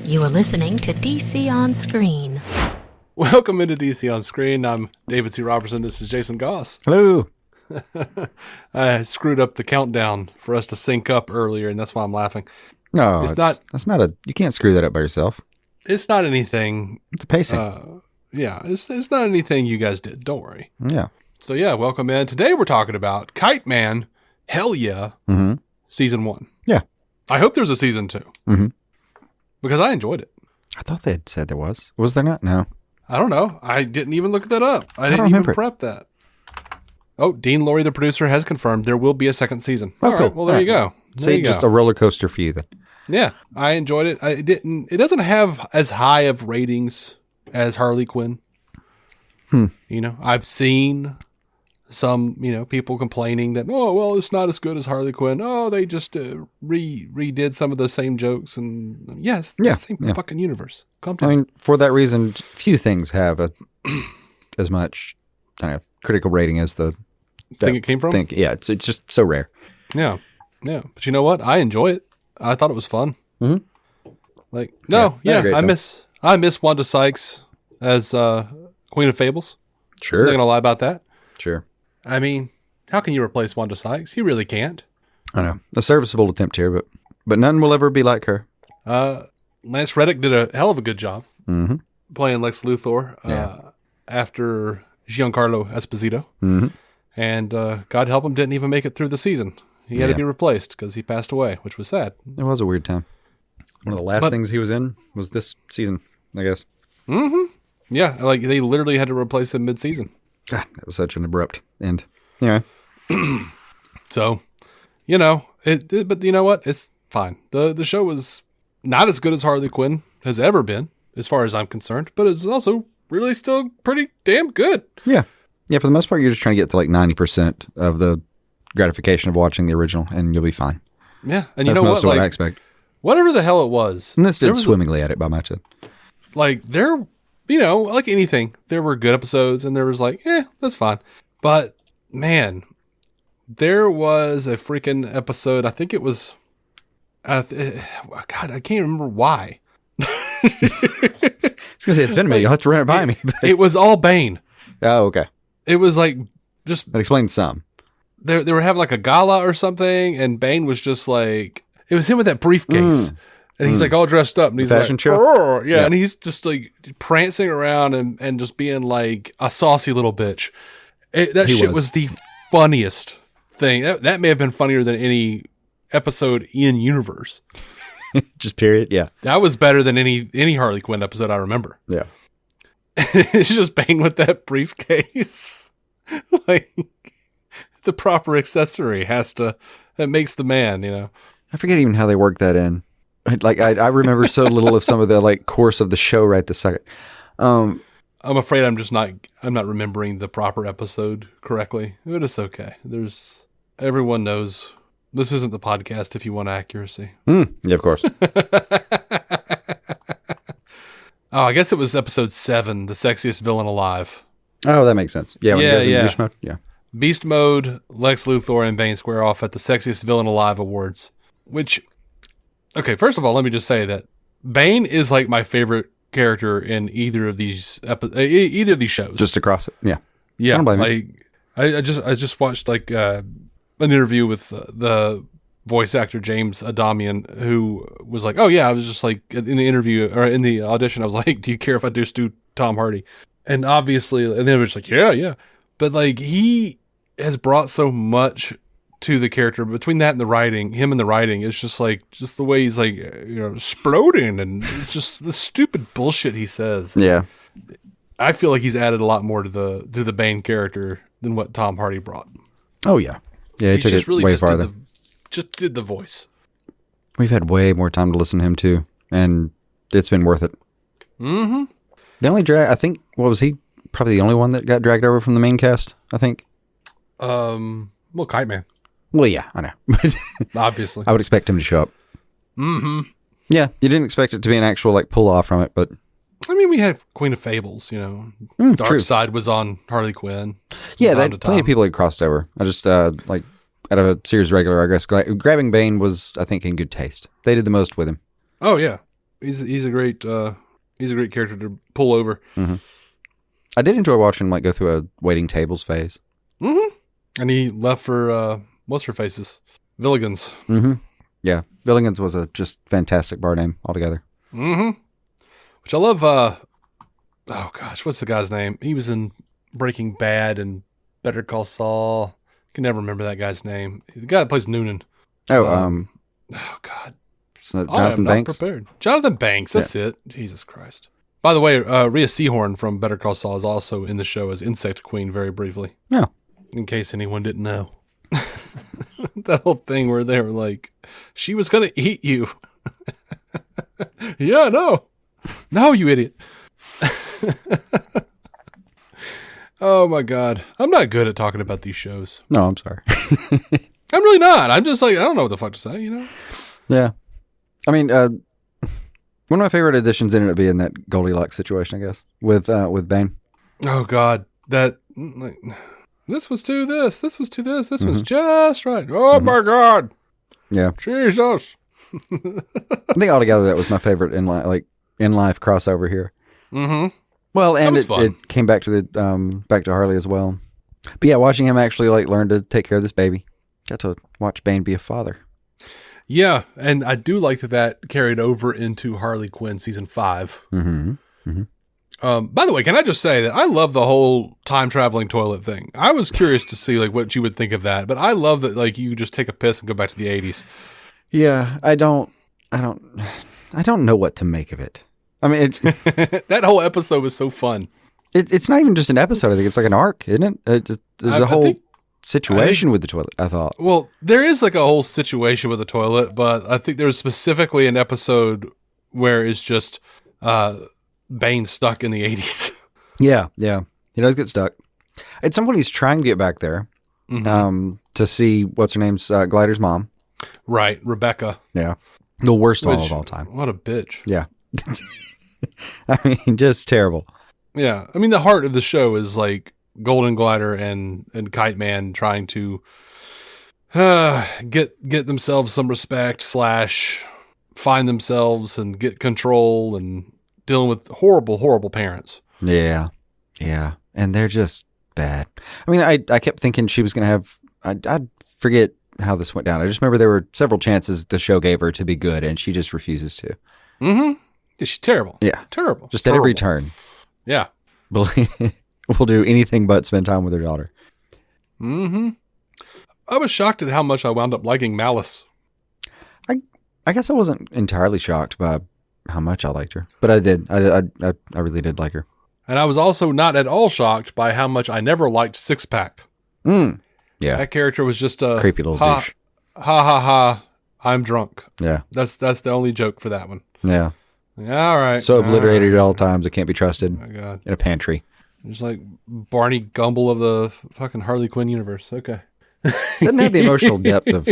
You are listening to DC On Screen. Welcome into DC On Screen. I'm David C. Robertson. This is Jason Goss. Hello. I screwed up the countdown for us to sync up earlier, and that's why I'm laughing. No, that's not you can't screw that up by yourself. It's not anything. It's a pacing. It's not anything you guys did. Don't worry. Yeah. So yeah, welcome in. Today we're talking about Kiteman. Hell yeah. Mm-hmm. Season 1. Yeah. I hope there's a season 2. Mm-hmm. Because I enjoyed it. I thought they had said there was. Was there not? No. I don't know. I didn't even look that up. I didn't don't even remember prep that. Oh, Dean Lorre, the producer, has confirmed there will be a second season. Oh, All cool. right, well, there you go. See, just a roller coaster for you then. Yeah, I enjoyed it. It doesn't have as high of ratings as Harley Quinn. You know, I've seen some, people complaining that, oh, well, it's not as good as Harley Quinn. Oh, they just redid some of the same jokes. And yes, the same fucking universe. Calm down. I mean, for that reason, few things have as much critical rating as the thing it came from. Yeah, it's just so rare. Yeah. But you know what? I enjoy it. I thought it was fun. Mm-hmm. I miss Wanda Sykes as Queen of Fables. Sure. I'm not gonna lie about that. Sure. I mean, how can you replace Wanda Sykes? You really can't. I know. A serviceable attempt here, but none will ever be like her. Lance Reddick did a hell of a good job playing Lex Luthor after Giancarlo Esposito. Mm-hmm. And God help him, didn't even make it through the season. He had to be replaced because he passed away, which was sad. It was a weird time. One of the last things he was in was this season, I guess. Mm-hmm. Yeah, like they literally had to replace him mid-season. God, that was such an abrupt end. Yeah. So, but you know what? It's fine. The show was not as good as Harley Quinn has ever been, as far as I'm concerned, but it's also really still pretty damn good. Yeah. Yeah, for the most part, you're just trying to get to like 90% of the gratification of watching the original, and you'll be fine. Yeah, and that's most of what I expect. Whatever the hell it was. And this did swimmingly at it by my tip. Like, like anything, there were good episodes, and there was like, that's fine. But, man, there was a freaking episode, I think it was, God, I can't remember why. I was going to say, it's been a minute, you'll have to run it by me. But... It was all Bane. Oh, okay. It was like, just... That explains some. They were having like a gala or something, and Bane was just like, it was him with that briefcase. And he's like all dressed up, and he's fashion like, show? Yeah, and he's just like prancing around and just being like a saucy little bitch. That shit was the funniest thing. That may have been funnier than any episode in universe. Just period, yeah. That was better than any Harley Quinn episode I remember. Yeah. It's just Bane with that briefcase. Like, the proper accessory that makes the man, I forget even how they work that in. Like, I remember so little of some of the like course of the show right this second. I'm afraid I'm not remembering the proper episode correctly. But it's okay. Everyone knows this isn't the podcast if you want accuracy. Yeah, of course. Oh, I guess it was episode 7, the sexiest villain alive. Oh, that makes sense. Yeah, when he goes into beast mode. Yeah. Beast mode, Lex Luthor and Bane square off at the sexiest villain alive awards. Which, okay, first of all, let me just say that Bane is like my favorite character in either of these shows. Just across it, yeah. Yeah, I don't blame like I just watched like an interview with the voice actor James Adamian, who was like, "Oh yeah, I was just like in the interview or in the audition, I was like, do you care if I just do Tom Hardy?" And obviously, and they were just like, "Yeah," but like he has brought so much to the character between that and the writing. Him and the writing is just the way he's like, exploding, and it's just the stupid bullshit he says. Yeah, I feel like he's added a lot more to the Bane character than what Tom Hardy brought. Oh yeah, he took it way farther. Just did the voice. We've had way more time to listen to him too, and it's been worth it. Mm-hmm. The only drag, I think, what was he? Probably the only one that got dragged over from the main cast, I think. Well, Kiteman. Well, yeah, I know. Obviously. I would expect him to show up. Mm-hmm. Yeah, you didn't expect it to be an actual like pull off from it, but I mean, we had Queen of Fables, Darkseid was on Harley Quinn. Yeah, plenty of people had crossed over. I just like out of a series regular, I guess grabbing Bane was, I think, in good taste. They did the most with him. Oh yeah, He's a great character to pull over. Mm-hmm. I did enjoy watching him like go through a waiting tables phase. Mm-hmm. And he left for what's her faces, Villigans. Mm-hmm. Yeah, Villigans was a just fantastic bar name altogether. Mm-hmm. Which I love. Oh gosh, what's the guy's name? He was in Breaking Bad and Better Call Saul. I can never remember that guy's name. The guy that plays Noonan. Oh, oh God. Jonathan Banks. Not prepared. Jonathan Banks. That's it. Jesus Christ. By the way, Rhea Seehorn from Better Call Saul is also in the show as Insect Queen very briefly. Yeah. In case anyone didn't know. That whole thing where they were like, she was going to eat you. Yeah, no. No, you idiot. Oh my God. I'm not good at talking about these shows. No, I'm sorry. I'm really not. I'm just like, I don't know what the fuck to say, you know? Yeah. I mean, one of my favorite additions ended up being that Goldilocks situation, I guess, with Bane. Oh God. That, like, this was to this. This was to this. This was just right. Oh my God. Yeah. Jesus. I think altogether that was my favorite in life crossover here. Mm-hmm. Well, and it came back to the back to Harley as well. But yeah, watching him actually like learn to take care of this baby. Got to watch Bane be a father. Yeah, and I do like that carried over into Harley Quinn season 5. Mm-hmm. Mm-hmm. By the way, can I just say that I love the whole time traveling toilet thing. I was curious to see like what you would think of that, but I love that like you just take a piss and go back to the 80s. Yeah, I don't know what to make of it. I mean, that whole episode was so fun. It's not even just an episode. I think it's like an arc, isn't it? There's a whole situation with the toilet, I thought. Well, there is like a whole situation with the toilet, but I think there's specifically an episode where it's just Bane stuck in the 80s. Yeah. He does get stuck. At some point, he's trying to get back there to see what's her name's Glider's mom. Right, Rebecca. Yeah. The worst mom of all time. What a bitch. Yeah. I mean, just terrible. Yeah. I mean, the heart of the show is like Golden Glider and Kite Man trying to get themselves some respect / find themselves and get control and dealing with horrible, horrible parents. Yeah. And they're just bad. I mean, I kept thinking she was going to have, I'd forget how this went down. I just remember there were several chances the show gave her to be good and she just refuses to. Mm-hmm. Yeah, she's terrible. Yeah. Terrible. Just at every turn. Yeah. We'll do anything but spend time with her daughter. Mm-hmm. I was shocked at how much I wound up liking Malice. I guess I wasn't entirely shocked by how much I liked her, but I did. I really did like her. And I was also not at all shocked by how much I never liked Six Pack. Yeah. That character was just a creepy little douche. Ha ha ha. I'm drunk. Yeah. That's the only joke for that one. Yeah. All right. So obliterated at all times, it can't be trusted. Oh my God. In a pantry. Just like Barney Gumble of the fucking Harley Quinn universe. Okay. Doesn't have the emotional depth of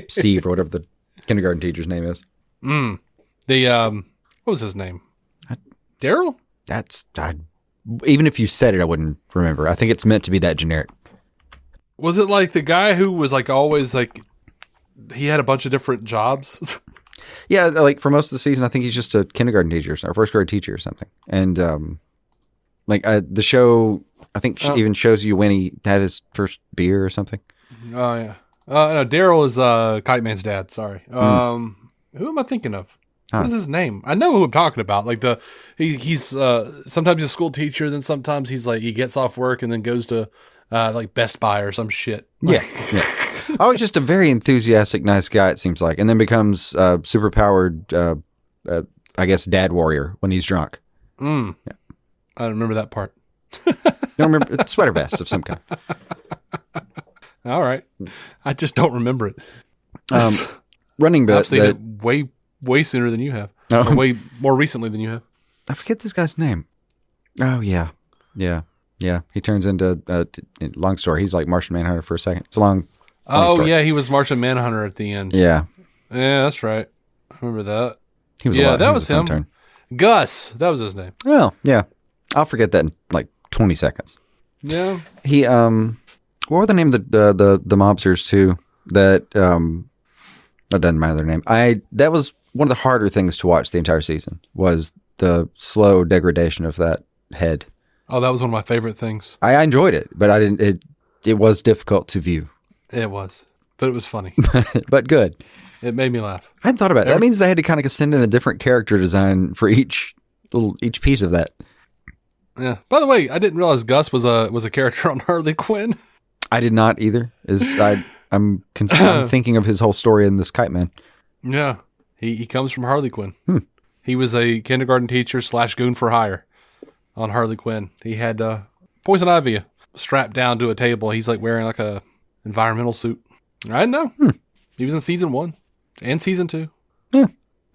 Steve or whatever the kindergarten teacher's name is. What was his name? Daryl? Even if you said it, I wouldn't remember. I think it's meant to be that generic. Was it like the guy who was like always like, he had a bunch of different jobs? Yeah, like for most of the season, I think he's just a kindergarten teacher or first grade teacher or something. And the show, I think even shows you when he had his first beer or something. Oh yeah. No, Daryl is Kite Man's dad. Sorry. Who am I thinking of? What is his name? I know who I'm talking about. Like he's sometimes he's a school teacher, then sometimes he's like he gets off work and then goes to like Best Buy or some shit. Yeah. Oh, he's just a very enthusiastic, nice guy, it seems like, and then becomes super powered, I guess, dad warrior when he's drunk. Yeah. I don't remember that part. Don't remember it's sweater vest of some kind. All right, I just don't remember it. Running bet. I've seen it way sooner than you have. Oh. Or way more recently than you have. I forget this guy's name. Oh yeah. He turns into long story. He's like Martian Manhunter for a second. It's a long. Oh yeah, he was Martian Manhunter at the end. Yeah, that's right. I remember that. He was. That was him. Turn. Gus, that was his name. Oh yeah, I'll forget that in like 20 seconds. Yeah. He what were the name of the mobsters too? That it doesn't matter their name. That was one of the harder things to watch the entire season was the slow degradation of that head. Oh, that was one of my favorite things. I enjoyed it, but I didn't. It was difficult to view. It was, but it was funny. But good. It made me laugh. I hadn't thought about it. That means they had to kind of send in a different character design for each piece of that. Yeah. By the way, I didn't realize Gus was a character on Harley Quinn. I did not either. I'm thinking of his whole story in this Kiteman. Yeah. He comes from Harley Quinn. Hmm. He was a kindergarten teacher / goon for hire on Harley Quinn. He had poison ivy strapped down to a table. He's like wearing like a environmental suit. I didn't know. He was in season 1 and season 2.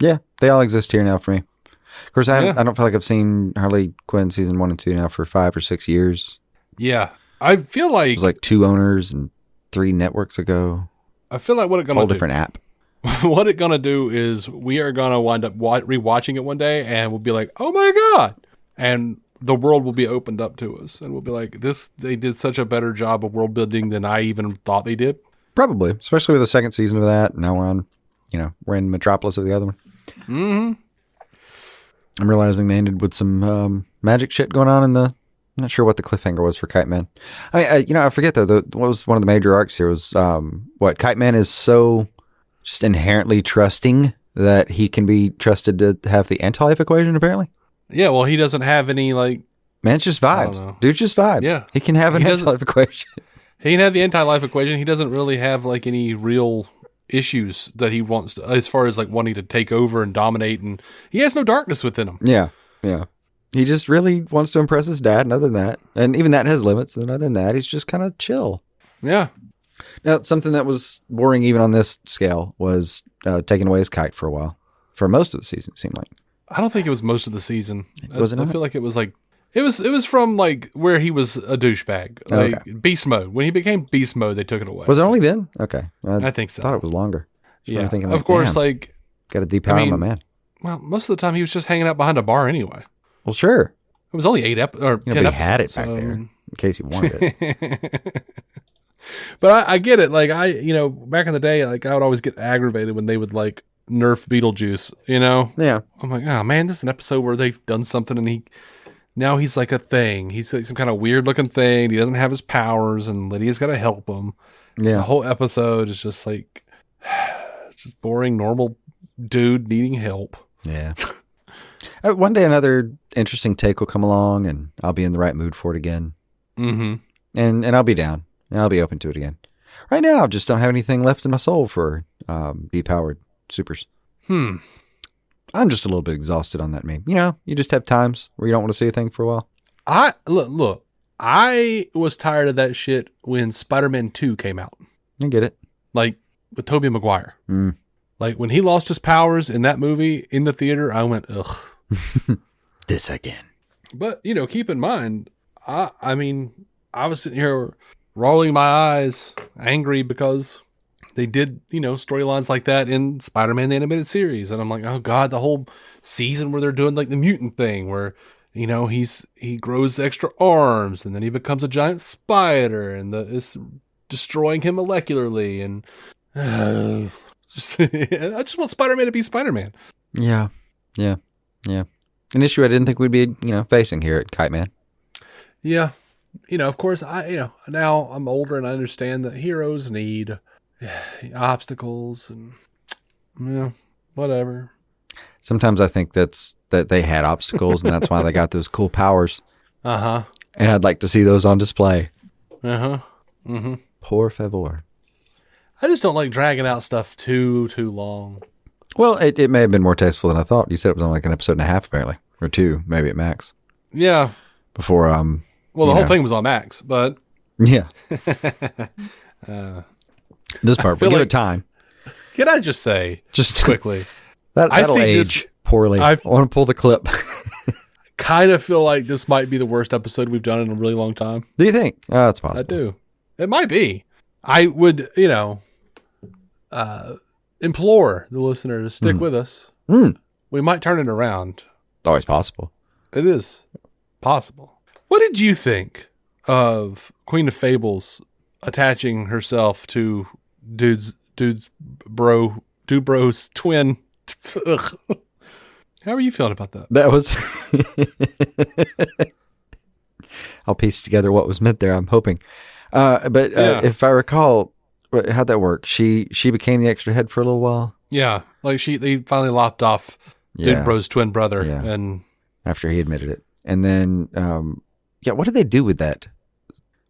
Yeah. They all exist here now for me. Of course, I don't feel like I've seen Harley Quinn season 1 and 2 now for 5 or 6 years. Yeah. I feel like... It was like 2 owners and 3 networks ago. I feel like what it's going to do... Whole different app. What it's going to do is we are going to wind up rewatching it one day and we'll be like, oh my God. And the world will be opened up to us. And we'll be like, they did such a better job of world building than I even thought they did. Probably. Especially with the second season of that. Now we're in Metropolis of the other one. Mm-hmm. I'm realizing they ended with some magic shit going on I'm not sure what the cliffhanger was for Kiteman. I mean, I forget though, what was one of the major arcs here was, Kiteman is so just inherently trusting that he can be trusted to have the anti-life equation, apparently. Yeah, well, he doesn't have any, like... Man, it's just vibes. Dude's just vibes. Yeah. He can have an anti-life equation. He can have the anti-life equation. He doesn't really have, like, any real issues that he wants to, as far as, like, wanting to take over and dominate, and he has no darkness within him. Yeah. He just really wants to impress his dad, and other than that, and even that has limits, and other than that, he's just kind of chill. Yeah. Now, something that was boring even on this scale was taking away his kite for a while. For most of the season, it seemed like. I don't think it was most of the season. I feel like it was like it was from like where he was a douchebag, like beast mode. When he became beast mode, they took it away. Was it only then? Okay, I think so. I thought it was longer. Yeah, thinking, of course. Like, got to depower my man. Well, most of the time he was just hanging out behind a bar anyway. Well, sure. It was only 10 episodes. He had it back there in case he wanted it. But I get it. Like back in the day, like I would always get aggravated when they would like nerf Beetlejuice, Yeah. I'm like, oh man, this is an episode where they've done something and he's like a thing. He's like some kind of weird looking thing. He doesn't have his powers and Lydia's got to help him. Yeah. The whole episode is just like, just boring, normal dude needing help. Yeah. One day another interesting take will come along and I'll be in the right mood for it again. Mm-hmm. And I'll be down and I'll be open to it again. Right now, I just don't have anything left in my soul for B-powered supers. I'm just a little bit exhausted on that meme. You just have times where you don't want to see a thing for a while. Look, I was tired of that shit when Spider-Man 2 came out. I get it. Like with Tobey Maguire. Like when he lost his powers in that movie in the theater, I went, ugh. This again. But, keep in mind, I mean, I was sitting here rolling my eyes, angry because they did, storylines like that in Spider-Man the Animated Series. And I'm like, oh God, the whole season where they're doing like the mutant thing where, he grows extra arms and then he becomes a giant spider and it's destroying him molecularly. And I just want Spider-Man to be Spider-Man. Yeah. An issue I didn't think we'd be, facing here at Kiteman. Yeah. Of course, now I'm older and I understand that heroes need obstacles and, whatever. Sometimes I think that they had obstacles and that's why they got those cool powers. Uh-huh. And I'd like to see those on display. Uh-huh. Mm-hmm. Por favor. I just don't like dragging out stuff too long. Well, it may have been more tasteful than I thought. You said it was only like an episode and a half, apparently. Or 2, maybe at max. Yeah. Before, well, the whole thing was on max, but... Yeah. This part, but give it time. Can I just say, just quickly... That'll age poorly. I want to pull the clip. Kind of feel like this might be the worst episode we've done in a really long time. Do you think? Oh, that's possible. I do. It might be. I would, implore the listener to stick with us. We might turn it around. Always possible. It is possible. What did you think of Queen of Fables attaching herself to Dude Bro's twin Ugh. How are you feeling about that? That was. I'll piece together what was meant there. I'm hoping, but if I recall, how'd that work? She became the extra head for a little while. Yeah, like they finally lopped off Big Bro's twin brother, and after he admitted it, and then what did they do with that?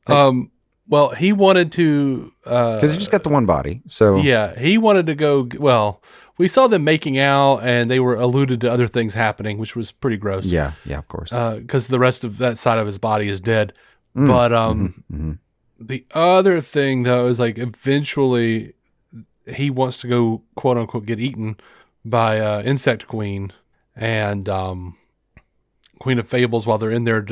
Well, he wanted to because he just got the one body, so yeah, he wanted to go. Well, we saw them making out, and they were alluded to other things happening, which was pretty gross. Yeah, of course. Because the rest of that side of his body is dead. But the other thing, though, is like eventually he wants to go, quote unquote, get eaten by Insect Queen and Queen of Fables. While they're in there,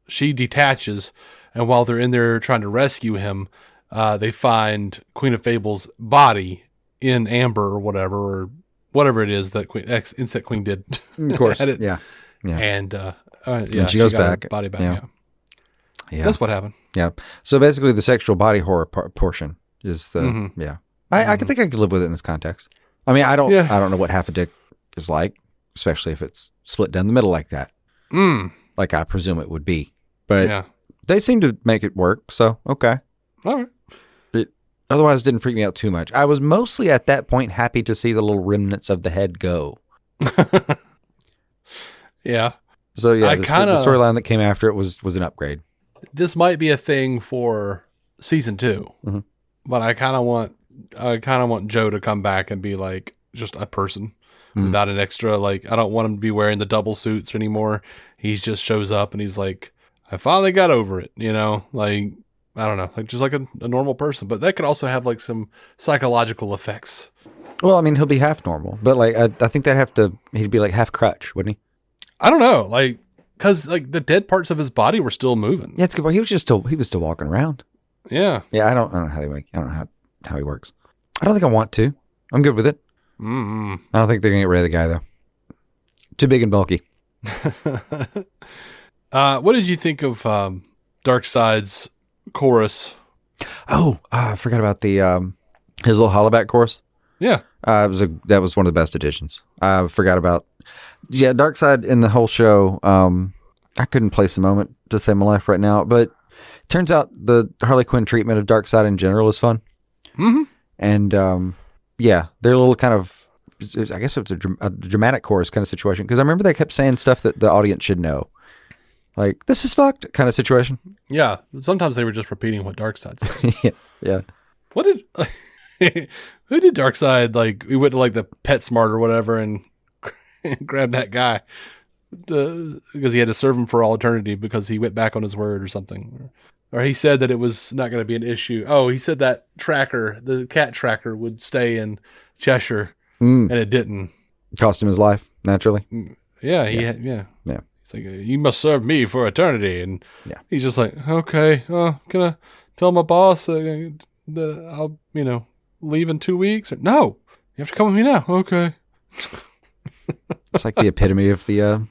she detaches, and while they're in there trying to rescue him, they find Queen of Fables' body in amber or whatever it is that Insect Queen did. Of course, yeah. And And she goes got back. her body back. Yeah, that's what happened. Yeah. So basically, the sexual body horror portion is the I can think I could live with it in this context. I mean, I don't know what half a dick is like, especially if it's split down the middle like that. Like I presume it would be, but they seem to make it work. So okay, all right. Otherwise, it didn't freak me out too much. I was mostly at that point happy to see the little remnants of the head go. Yeah. So the storyline that came after it was an upgrade. This might be a thing for season 2, but I kind of want Joe to come back and be like just a person without an extra. Like I don't want him to be wearing the double suits anymore. He just shows up and he's like, I finally got over it. You know, like. I don't know, like just like a normal person, but that could also have like some psychological effects. Well, I mean, he'll be half normal, but like I think he'd be like half crutch, wouldn't he? I don't know, like because like the dead parts of his body were still moving. Yeah, it's good. He was still walking around. Yeah, yeah. I don't know how how he works. I don't think I want to. I'm good with it. I don't think they're gonna get rid of the guy though. Too big and bulky. What did you think of Darkseid's chorus? Oh, I forgot about the his little hollaback chorus. Yeah, that was one of the best additions. I forgot about Darkseid in the whole show. I couldn't place a moment to save my life right now, but it turns out the Harley Quinn treatment of Darkseid in general is fun. And they're a little kind of, I guess it's a dramatic chorus kind of situation, because I remember they kept saying stuff that the audience should know. Like, this is fucked kind of situation. Yeah. Sometimes they were just repeating what Darkseid said. Yeah. What did... who did Darkseid, like, we went to, like, the PetSmart or whatever and grabbed that guy because he had to serve him for all eternity because he went back on his word or something. Or he said that it was not going to be an issue. Oh, he said that the cat tracker would stay in Cheshire and it didn't. Cost him his life, naturally. Yeah. He's like, you must serve me for eternity. And he's just like, okay, can I tell my boss that I'll, leave in 2 weeks? Or, no, you have to come with me now. Okay. It's like the epitome of the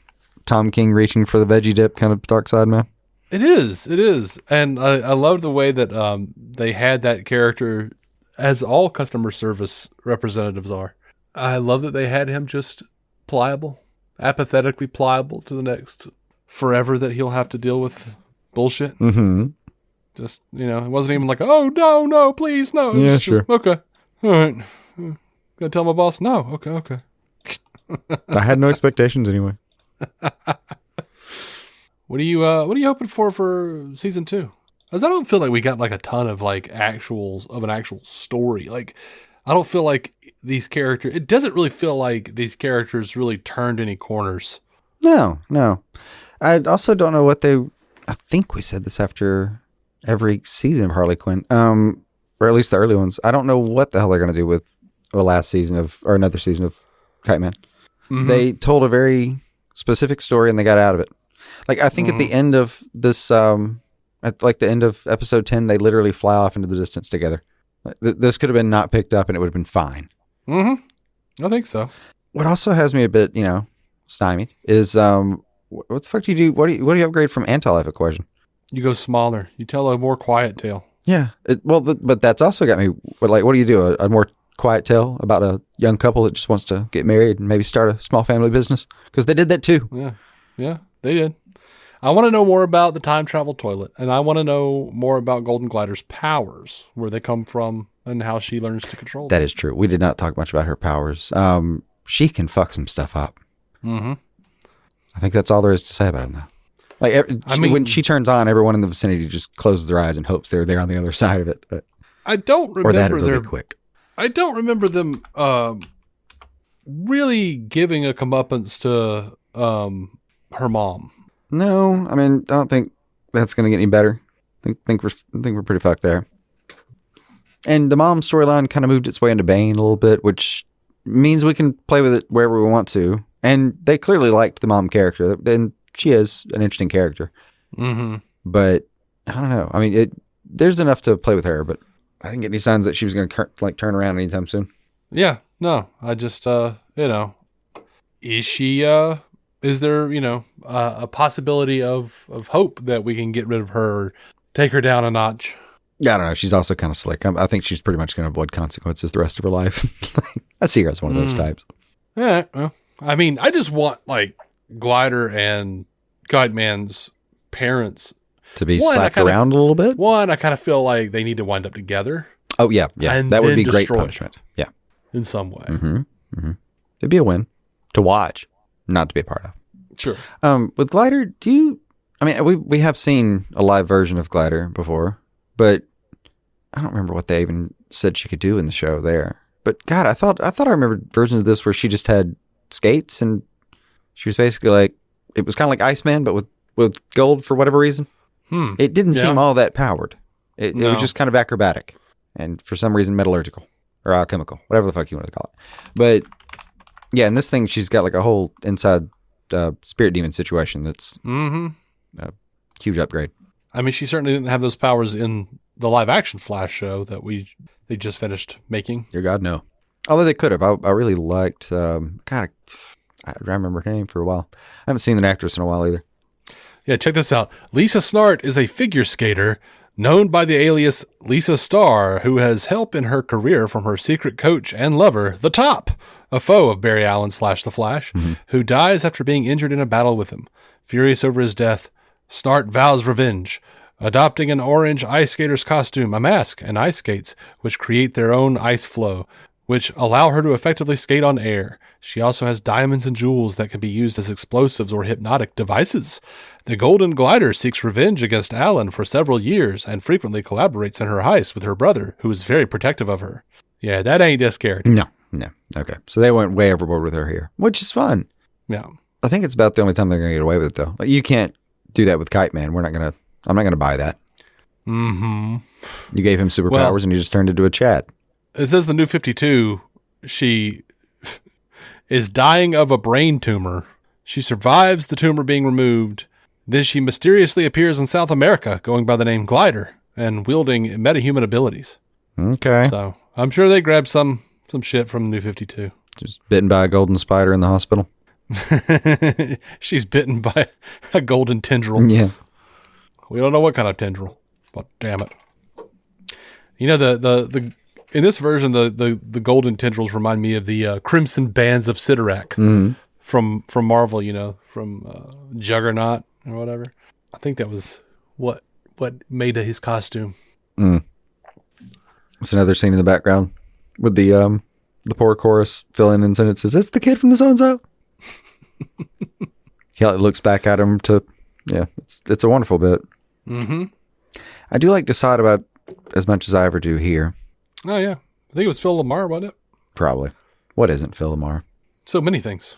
Tom King reaching for the veggie dip kind of Darkseid, man. It is. And I love the way that they had that character, as all customer service representatives are. I love that they had him just pliable. Apathetically pliable to the next forever that he'll have to deal with bullshit. Just, it wasn't even like, oh, no, please, no. Yeah, sure. Just, okay. All right. Gonna tell my boss, no. Okay. I had no expectations anyway. What are you hoping for season 2? Because I don't feel like we got like a ton of like an actual story. Like, I don't feel like it doesn't really feel like these characters really turned any corners. No. I also don't know I think we said this after every season of Harley Quinn, or at least the early ones. I don't know what the hell they're going to do with another season of Kiteman. They told a very specific story and they got out of it. Like, I think at the end of this, at like the end of episode 10, they literally fly off into the distance together. This could have been not picked up and it would have been fine. I think so. What also has me a bit, stymied is, what the fuck do you do? What do you upgrade from anti-life equation? You go smaller. You tell a more quiet tale. Yeah. But that's also got me, like, what do you do? A more quiet tale about a young couple that just wants to get married and maybe start a small family business, because they did that too. Yeah, they did. I want to know more about the time travel toilet, and I want to know more about Golden Glider's powers, where they come from, and how she learns to control them. That is true. We did not talk much about her powers. She can fuck some stuff up. Mm-hmm. I think that's all there is to say about him, though. Like, when she turns on, everyone in the vicinity just closes their eyes and hopes they're there on the other side of it. But, I don't remember or that'd really quick. I don't remember them really giving a comeuppance to her mom. No, I mean, I don't think that's going to get any better. I think we're pretty fucked there. And the mom storyline kind of moved its way into Bane a little bit, which means we can play with it wherever we want to. And they clearly liked the mom character, and she is an interesting character. Mm-hmm. But I don't know. I mean, there's enough to play with her, but I didn't get any signs that she was going to turn around anytime soon. Yeah, no, I just is she is there a possibility of hope that we can get rid of her, or take her down a notch? Yeah, I don't know. She's also kind of slick. I think she's pretty much going to avoid consequences the rest of her life. I see her as one of those types. Yeah, well, I mean, I just want like Glider and Kiteman's parents to be slapped around a little bit. One, I kind of feel like they need to wind up together. Oh yeah, that would be great punishment. Yeah, in some way. It'd be a win to watch, not to be a part of. Sure. With Glider, we have seen a live version of Glider before, but I don't remember what they even said she could do in the show there. But God, I thought I remembered versions of this where she just had skates and she was basically like, it was kind of like Iceman, but with gold for whatever reason. It didn't seem all that powered. It was just kind of acrobatic and for some reason metallurgical or alchemical, whatever the fuck you want to call it. But yeah, in this thing, she's got like a whole inside spirit demon situation that's a huge upgrade. I mean, she certainly didn't have those powers in the live action Flash show that they just finished making. Dear God, no. Although they could have. I really liked, I remember her name for a while. I haven't seen that actress in a while either. Yeah, check this out. Lisa Snart is a figure skater known by the alias Lisa Starr, who has help in her career from her secret coach and lover, The Top, a foe of Barry Allen / The Flash, who dies after being injured in a battle with him. Furious over his death, Snart vows revenge, adopting an orange ice skater's costume, a mask, and ice skates, which create their own ice flow, which allow her to effectively skate on air. She also has diamonds and jewels that can be used as explosives or hypnotic devices. The Golden Glider seeks revenge against Alan for several years and frequently collaborates in her heist with her brother, who is very protective of her. Yeah, that ain't this character. No. Okay. So they went way overboard with her here, which is fun. Yeah. I think it's about the only time they're going to get away with it, though. You can't do that with Kiteman. I'm not going to buy that. Mm-hmm. You gave him superpowers and he just turned into a Chad. It says the New 52, she is dying of a brain tumor. She survives the tumor being removed. Then she mysteriously appears in South America, going by the name Glider and wielding metahuman abilities. Okay. So I'm sure they grabbed some shit from the New 52. Just bitten by a golden spider in the hospital. She's bitten by a golden tendril. Yeah. We don't know what kind of tendril, but damn it. You know, the in this version, the golden tendrils remind me of the crimson bands of Sidorak from Marvel, from Juggernaut or whatever. I think that was what made his costume. It's another scene in the background with the poor chorus filling in sentences. It's the kid from the so-and-so. Kelly looks back at him it's a wonderful bit. Mm-hmm. I do like Decide about as much as I ever do here. Oh, yeah. I think it was Phil Lamar, wasn't it? Probably. What isn't Phil Lamar? So many things.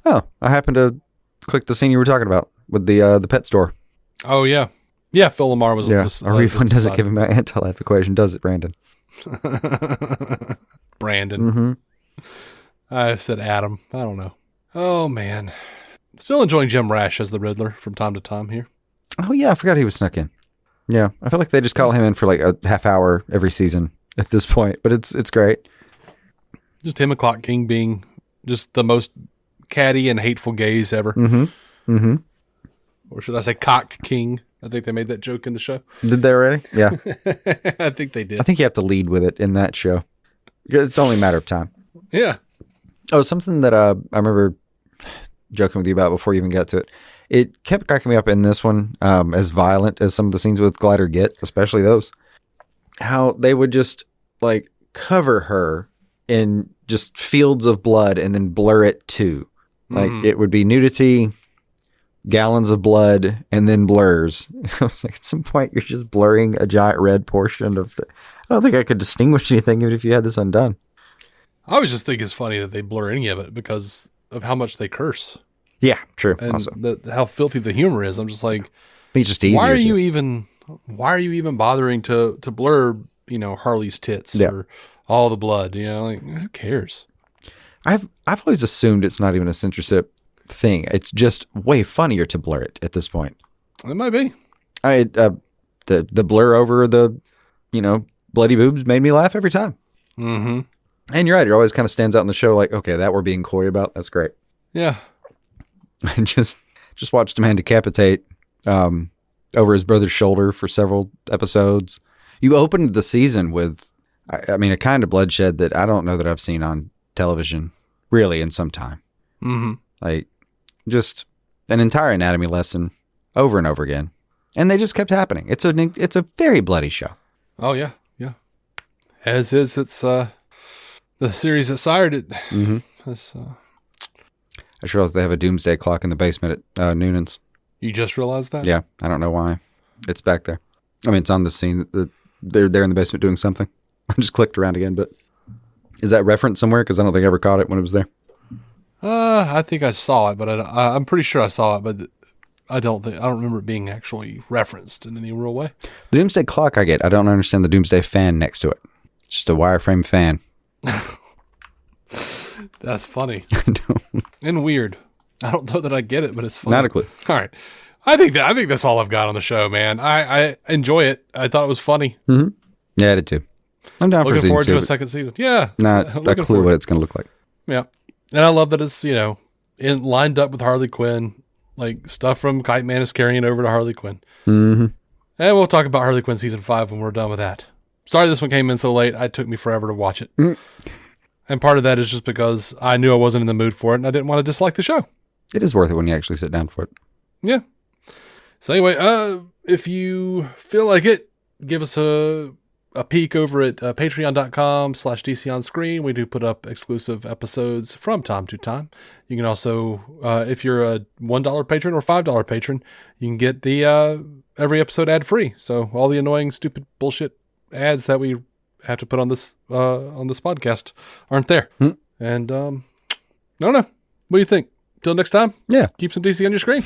Oh, I happened to click the scene you were talking about with the pet store. Oh, yeah. Yeah, Phil Lamar was... Yeah, a refund doesn't give him my anti-life equation, does it, Brandon? Brandon. Mm-hmm. I said Adam. I don't know. Oh, man. Still enjoying Jim Rash as the Riddler from time to time here. Oh, yeah, I forgot he was snuck in. Yeah, I feel like they just call him in for like a half hour every season at this point, but it's great. Just him and Clock King being just the most catty and hateful gays ever. Mm-hmm. Mm-hmm. Or should I say Cock King? I think they made that joke in the show. Did they already? Yeah. I think they did. I think you have to lead with it in that show. It's only a matter of time. Yeah. Oh, something that I remember joking with you about before you even got to it. It kept cracking me up in this one, as violent as some of the scenes with Glider get, especially those. How they would just like cover her in just fields of blood and then blur it too. Like it would be nudity, gallons of blood, and then blurs. I was like, at some point, you're just blurring a giant red portion of the. I don't think I could distinguish anything even if you had this undone. I always just think it's funny that they blur any of it because of how much they curse. Yeah, true. And Also, how filthy the humor is. I'm just like, it's just easier. why are you even bothering to blur, Harley's tits or all the blood? Like, who cares? I've always assumed it's not even a censorship thing. It's just way funnier to blur it at this point. It might be. The blur over the, bloody boobs made me laugh every time. Mm-hmm. And you're right. It always kind of stands out in the show like, okay, that we're being coy about. That's great. Yeah. I just watched a man decapitate over his brother's shoulder for several episodes. You opened the season with, a kind of bloodshed that I don't know that I've seen on television really in some time. Mm-hmm. Like just an entire anatomy lesson over and over again. And they just kept happening. It's a very bloody show. Oh yeah. Yeah. As is, it's, the series that sired it. Mm-hmm. I sure realized they have a doomsday clock in the basement at Noonan's. You just realized that? Yeah. I don't know why. It's back there. It's on the scene. They're there in the basement doing something. I just clicked around again, but is that referenced somewhere? Because I don't think I ever caught it when it was there. I think I saw it, but I'm pretty sure I saw it, but I don't remember it being actually referenced in any real way. The doomsday clock I get. I don't understand the doomsday fan next to it. It's just a wireframe fan. That's funny. And weird. I don't know that I get it, but it's funny. Not a clue. All right. I think that's all I've got on the show, man. I enjoy it. I thought it was funny. Mm-hmm. Yeah, I did too. I'm down for looking forward to a two, second season. Yeah. Not a clue what it's going to look like. Yeah. And I love that it's, lined up with Harley Quinn. Like stuff from Kiteman is carrying over to Harley Quinn. Mm-hmm. And we'll talk about Harley Quinn season 5 when we're done with that. Sorry this one came in so late. It took me forever to watch it. Mm. And part of that is just because I knew I wasn't in the mood for it and I didn't want to dislike the show. It is worth it when you actually sit down for it. Yeah. So anyway, if you feel like it, give us a peek over at patreon.com/DC on screen. We do put up exclusive episodes from time to time. You can also, if you're a $1 patron or $5 patron, you can get the every episode ad free. So all the annoying, stupid bullshit ads that we have to put on this podcast aren't there. And I don't know. What do you think? Till next time. Yeah. Keep some DC on your screen.